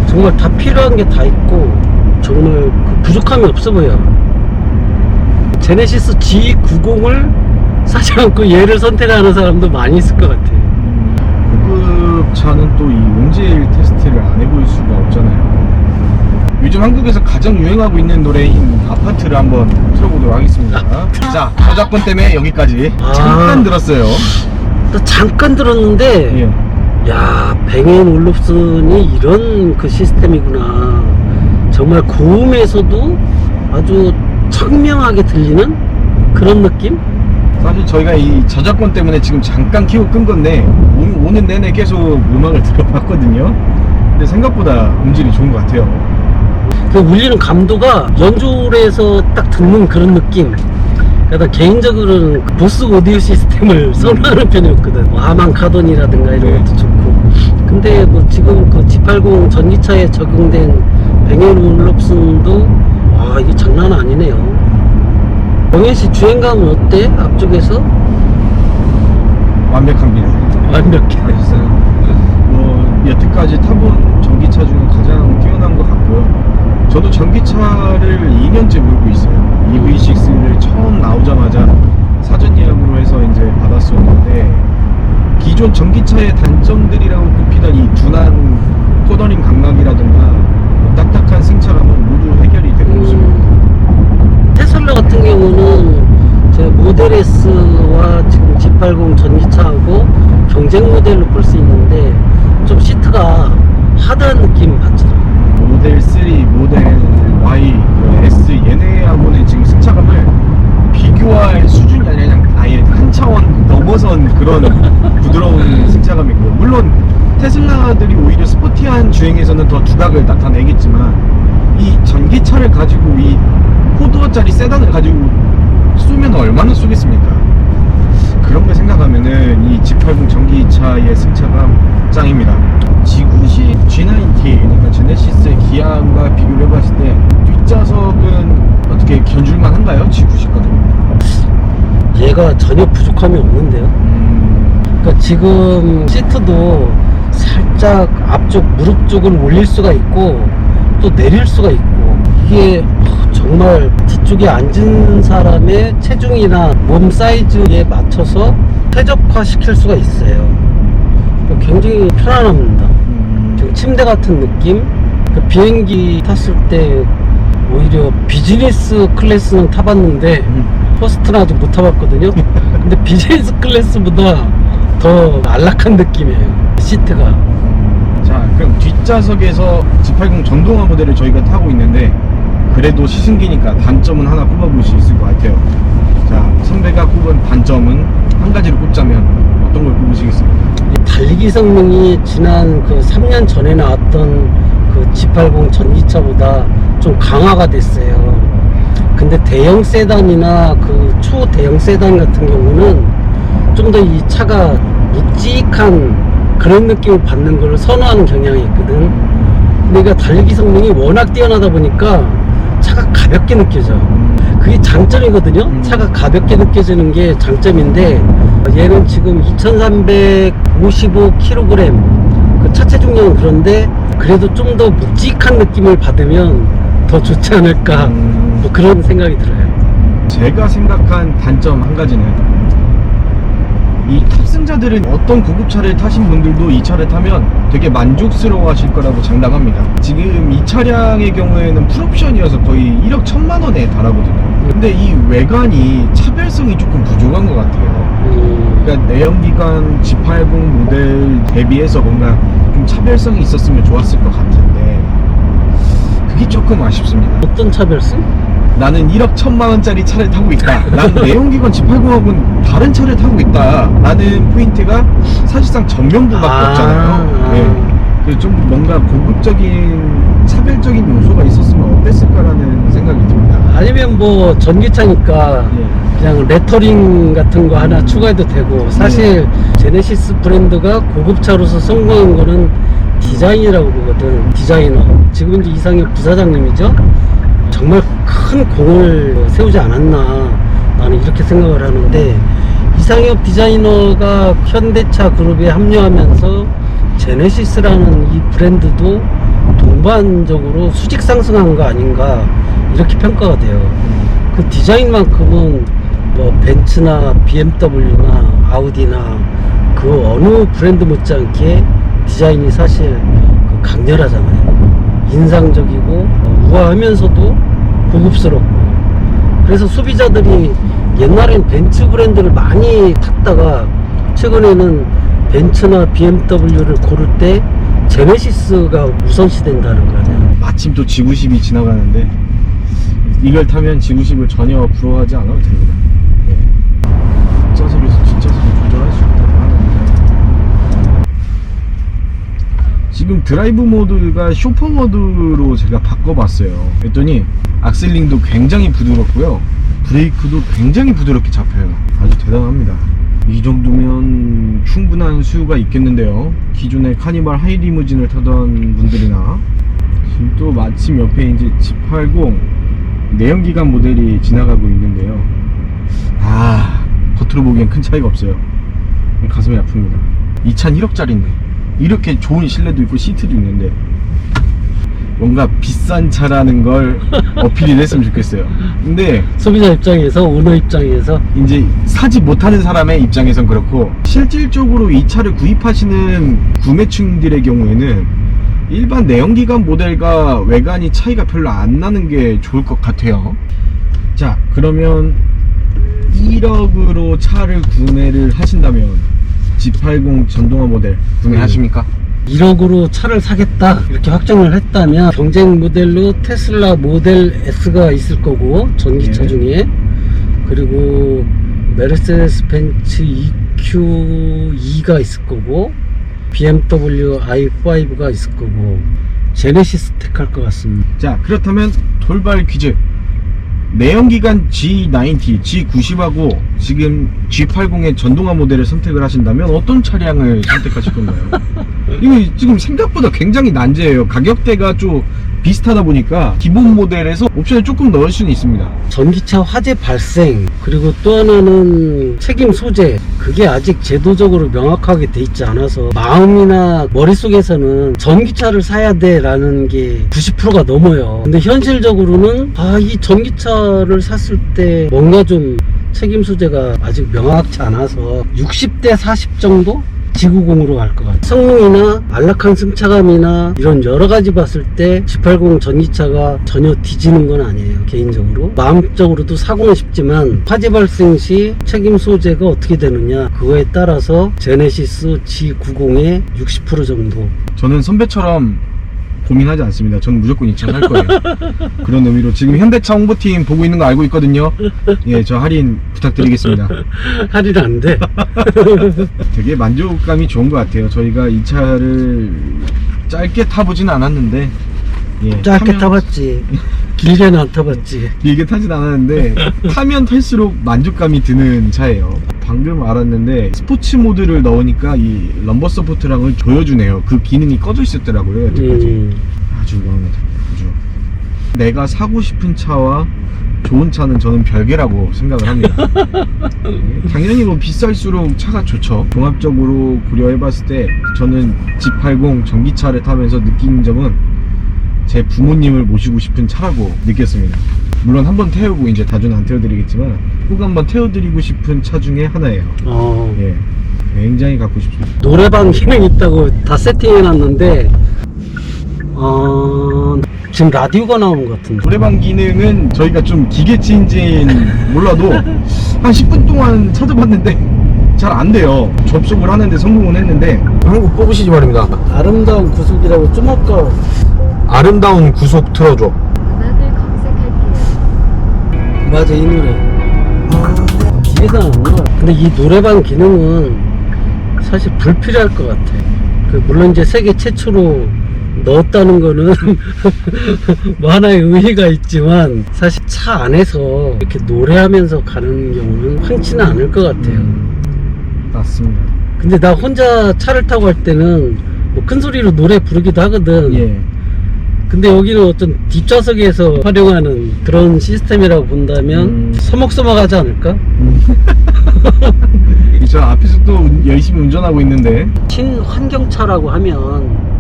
정말 다 필요한 게 다 있고 정말 그 부족함이 없어 보여. 제네시스 G90을 사지 않고 얘를 선택하는 사람도 많이 있을 것 같아. 고급 차는 또 이 음질 테스트를 안 해볼 수가 없잖아요. 요즘 한국에서 가장 유행하고 있는 노래인 아파트를 한번 틀어보도록 하겠습니다. 자, 저작권 때문에 여기까지 잠깐 들었어요. 또 잠깐 들었는데 예. 야, 뱅앤올ufsen이 이런 그 시스템이구나. 정말 고음에서도 아주 청명하게 들리는 그런 느낌? 사실 저희가 이 저작권 때문에 지금 잠깐 키고 끈 건데 오는 내내 계속 음악을 들어봤거든요. 근데 생각보다 음질이 좋은 것 같아요. 그 울리는 감도가 연주에서 딱 듣는 그런 느낌. 그러니까 개인적으로는 그 보스 오디오 시스템을 선호하는 편이었거든. 뭐 아만 카돈이라든가 이런 것도 좋고. 근데 뭐 지금 그 G80 전기차에 적용된 뱅앤 올롭슨도 아 이게 장난 아니네요. 영현씨 주행감은 어때? 앞쪽에서? 완벽합니다. 완벽해. 맛있어요. 뭐 여태까지 타본 전기차 중에 가장 뛰어난 것 같고요. 저도 전기차를 2년째 몰고 있어요. EV6를 처음 나오자마자 사전 예약으로 해서 이제 받았었는데, 기존 전기차의 단점들이라고 꼽히던 이 둔한 코너링 감각이라든가 딱딱한 승차감은 모두 해결이 되고 있습니다. 테슬라 같은 경우는 제 모델 S와 지금 G80 전기차하고 경쟁 모델로 볼 수 있는데 좀 시트가 하드한 느낌 받잖아. 모델 3, 모델 Y, S 얘네하고는 지금 승차감을 비교할 수준이 아니라 그냥 아예 한 차원 넘어선 그런 부드러운 승차감이고요. 물론 테슬라들이 오히려 스포티한 주행에서는 더 두각을 나타내겠지만, 이 전기차를 가지고 이 4도어짜리 세단을 가지고 쏘면 얼마나 쏘겠습니까? 그런 걸 생각하면은 이 G80 전기차의 승차감 짱입니다. G90 G90, 그러니까 제네시스의 기아과 비교를 해봤을 때 뒷좌석은 어떻게 견줄만 한가요? G90거든. 얘가 전혀 부족함이 없는데요. 그러니까 지금 시트도 살짝 앞쪽 무릎 쪽을 올릴 수가 있고 또 내릴 수가 있고, 이게 정말 뒤쪽에 앉은 사람의 체중이나 몸 사이즈에 맞춰서 최적화 시킬 수가 있어요. 굉장히 편안합니다. 지금 침대 같은 느낌. 비행기 탔을 때 오히려 비즈니스 클래스는 타봤는데 퍼스트는 아직 못 타봤거든요. 근데 비즈니스 클래스보다 더 안락한 느낌이에요, 시트가. 자, 그럼 뒷좌석에서 G80 전동화 모델을 저희가 타고 있는데, 그래도 시승기니까 단점은 하나 꼽아볼 수 있을 것 같아요. 자, 선배가 꼽은 단점은 한 가지로 꼽자면 어떤 걸 꼽으시겠습니까? 달리기 성능이 지난 그 3년 전에 나왔던 그 G80 전기차보다 좀 강화가 됐어요. 근데 대형 세단이나 그 초대형 세단 같은 경우는 좀 더 이 차가 묵직한 그런 느낌을 받는 걸 선호하는 경향이 있거든. 근데 이거 달리기 성능이 워낙 뛰어나다 보니까 차가 가볍게 느껴져. 그게 장점이거든요. 차가 가볍게 느껴지는 게 장점인데, 얘는 지금 2355kg 그 차체 중량은 그런데 그래도 좀 더 묵직한 느낌을 받으면 더 좋지 않을까, 뭐 그런 생각이 들어요. 제가 생각한 단점 한 가지는, 이 탑승자들은 어떤 고급차를 타신 분들도 이 차를 타면 되게 만족스러워 하실 거라고 장담합니다. 지금 이 차량의 경우에는 풀옵션이어서 거의 1억 1천만 원에 달하거든요. 근데 이 외관이 차별성이 조금 부족한 것 같아요. 그러니까 내연기관 G80 모델 대비해서 뭔가 좀 차별성이 있었으면 좋았을 것 같은데, 그게 조금 아쉽습니다. 어떤 차별성? 나는 1억 1천만 원짜리 차를 타고 있다, 난 내연기관 G80하고는 다른 차를 타고 있다 라는 포인트가 사실상 전면부밖에 없잖아요. 네. 그래서 좀 뭔가 고급적인 차별적인 요소가 있었으면 어땠을까라는 생각이 듭니다. 아니면 뭐 전기차니까 그냥 레터링 같은 거 하나 추가해도 되고, 사실 제네시스 브랜드가 고급차로서 성공한 거는 디자인이라고 보거든. 디자이너, 지금 이제 이상혁 부사장님이죠. 정말 큰 공을 세우지 않았나, 나는 이렇게 생각을 하는데, 이상혁 디자이너가 현대차 그룹에 합류하면서 제네시스라는 이 브랜드도 동반적으로 수직 상승한 거 아닌가, 이렇게 평가가 돼요. 그 디자인만큼은 뭐 벤츠나 BMW나 아우디나 그 어느 브랜드 못지않게 디자인이 사실 그 강렬하잖아요. 인상적이고 우아하면서도 고급스럽고. 그래서 소비자들이 옛날엔 벤츠 브랜드를 많이 탔다가 최근에는 벤츠나 BMW를 고를 때 제네시스가 우선시 된다는 거예요. 마침 또 G90이 지나가는데 이걸 타면 지구식을 전혀 부러워하지 않아도 됩니다. 예. 뒷좌석에서 뒷좌석을 조절할 수 있다고 하는데 지금 드라이브 모드가 쇼퍼 모드로 제가 바꿔봤어요. 그랬더니 악셀링도 굉장히 부드럽고요, 브레이크도 굉장히 부드럽게 잡혀요. 아주 대단합니다. 이 정도면 충분한 수요가 있겠는데요. 기존에 카니발 하이리무진을 타던 분들이나, 지금 또 마침 옆에 이제 G80 내연기관 모델이 지나가고 있는데요. 겉으로 보기엔 큰 차이가 없어요. 가슴이 아픕니다. 이 차는 1억짜리인데 이렇게 좋은 실내도 있고 시트도 있는데 뭔가 비싼 차라는 걸 어필이 됐으면 좋겠어요. 근데 소비자 입장에서, 오너 입장에서 이제 사지 못하는 사람의 입장에선 그렇고, 실질적으로 이 차를 구입하시는 구매층들의 경우에는 일반 내연기관 모델과 외관이 차이가 별로 안 나는 게 좋을 것 같아요. 자, 그러면 1억으로 차를 구매를 하신다면 G80 전동화 모델 구매하십니까? 1억으로 차를 사겠다 이렇게 확정을 했다면 경쟁 모델로 테슬라 모델 S가 있을 거고, 전기차 네. 중에, 그리고 메르세데스 벤츠 EQ2가 있을 거고, BMW i5가 있을 거고, 제네시스 택할 것 같습니다. 자, 그렇다면 돌발 퀴즈. 내연기관 G90, G90하고 지금 G80의 전동화 모델을 선택을 하신다면 어떤 차량을 선택하실 건가요? 이거 지금 생각보다 굉장히 난제예요. 가격대가 좀 비슷하다 보니까 기본 모델에서 옵션을 조금 넣을 수는 있습니다. 전기차 화재 발생, 그리고 또 하나는 책임 소재, 그게 아직 제도적으로 명확하게 돼 있지 않아서 마음이나 머릿속에서는 전기차를 사야 돼 라는 게 90%가 넘어요. 근데 현실적으로는 이 전기차를 샀을 때 뭔가 좀 책임 소재가 아직 명확치 않아서 60대 40 정도? 지구공으로 갈 것 같아요. 성능이나 안락한 승차감이나 이런 여러 가지 봤을 때 G80 전기차가 전혀 뒤지는 건 아니에요. 개인적으로 마음적으로도 사고는 싶지만 화재 발생 시 책임 소재가 어떻게 되느냐, 그거에 따라서 제네시스 G90의 60% 정도. 저는 선배처럼 고민하지 않습니다. 저는 무조건 이 차 살 거예요. 그런 의미로 지금 현대차 홍보팀 보고 있는 거 알고 있거든요. 예, 저 할인 부탁드리겠습니다. 할인 안 돼. 되게 만족감이 좋은 것 같아요. 저희가 이 차를 짧게 타보지는 않았는데, 예, 짧게 타봤지. 길게는 안 타봤지. 길게 타진 않았는데 타면 탈수록 만족감이 드는 차예요. 방금 알았는데 스포츠 모드를 넣으니까 이 럼버 서포트랑을 조여주네요. 그 기능이 꺼져 있었더라고요, 여태까지. 아주 마음에 듭니다. 아주. 내가 사고 싶은 차와 좋은 차는 저는 별개라고 생각을 합니다. 당연히 뭐 비쌀수록 차가 좋죠. 종합적으로 고려해봤을 때 저는 G80 전기차를 타면서 느낀 점은 제 부모님을 모시고 싶은 차라고 느꼈습니다. 물론 한번 태우고 이제 다주는 안 태워드리겠지만 꼭 한번 태워드리고 싶은 차 중에 하나예요. 예, 굉장히 갖고 싶습니다. 노래방 기능 있다고 다 세팅해놨는데 지금 라디오가 나오는 것 같은데. 노래방 기능은 저희가 좀 기계치인지는 몰라도 한 10분 동안 찾아봤는데 잘 안 돼요. 접속을 하는데 성공은 했는데 한국 뽑으시기 바랍니다. 아름다운 구속이라고 좀 아까. 아름다운 구속 틀어줘. 음악을 검색할게요. 맞아, 이 노래. 기회가 안 나와. 근데 이 노래방 기능은 사실 불필요할 것 같아. 물론 이제 세계 최초로 넣었다는 거는 뭐 하나의 의의가 있지만 사실 차 안에서 이렇게 노래하면서 가는 경우는 흔치는 않을 것 같아요. 맞습니다. 근데 나 혼자 차를 타고 갈 때는 뭐 큰 소리로 노래 부르기도 하거든. 예. 근데 여기는 어떤 뒷좌석에서 활용하는 그런 시스템이라고 본다면 서먹서먹하지 않을까? 저 앞에서 또 열심히 운전하고 있는데 친환경차라고 하면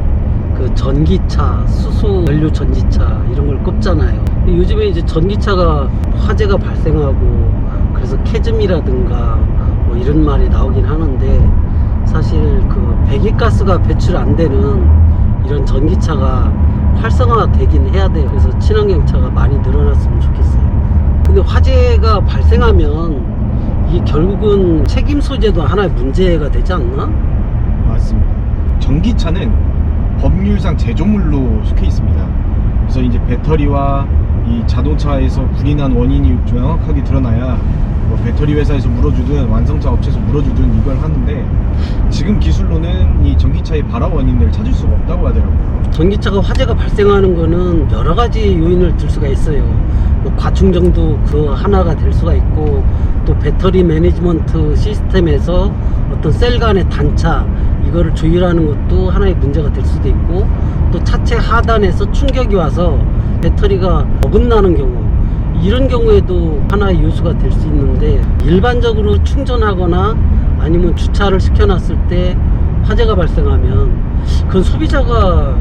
그 전기차, 수소 연료 전지차 이런 걸 꼽잖아요. 근데 요즘에 이제 전기차가 화재가 발생하고 그래서 캐즘이라든가 뭐 이런 말이 나오긴 하는데, 사실 그 배기가스가 배출 안 되는 이런 전기차가 활성화 되긴 해야 돼요. 그래서 친환경차가 많이 늘어났으면 좋겠어요. 근데 화재가 발생하면 이게 결국은 책임 소재도 하나의 문제가 되지 않나? 맞습니다. 전기차는 법률상 제조물로 속해 있습니다. 그래서 이제 배터리와 이 이 자동차에서 불이 난 원인이 명확하게 드러나야 뭐 배터리 회사에서 물어주든 완성차 업체에서 물어주든 이걸 하는데, 지금 기술로는 이 전기차의 발화 원인을 찾을 수가 없다고 하더라고요. 전기차가 화재가 발생하는 거는 여러 가지 요인을 들 수가 있어요. 뭐 과충전도 그 하나가 될 수가 있고, 또 배터리 매니지먼트 시스템에서 어떤 셀 간의 단차, 이거를 조율하는 것도 하나의 문제가 될 수도 있고, 또 차체 하단에서 충격이 와서 배터리가 어긋나는 경우, 이런 경우에도 하나의 요소가 될 수 있는데, 일반적으로 충전하거나 아니면 주차를 시켜놨을 때 화재가 발생하면 그건 소비자가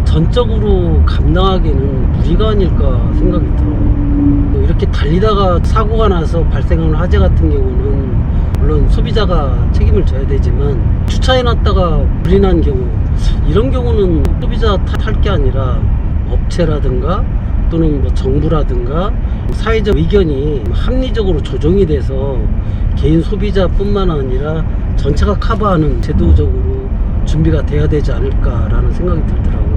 전적으로 감당하기에는 무리가 아닐까 생각이 들어요. 이렇게 달리다가 사고가 나서 발생하는 화재 같은 경우는 물론 소비자가 책임을 져야 되지만, 주차해놨다가 불이 난 경우, 이런 경우는 소비자 탓할 게 아니라 업체라든가 또는 뭐 정부라든가 사회적 의견이 합리적으로 조정이 돼서 개인 소비자뿐만 아니라 전체가 커버하는 제도적으로 준비가 돼야 되지 않을까라는 생각이 들더라고요.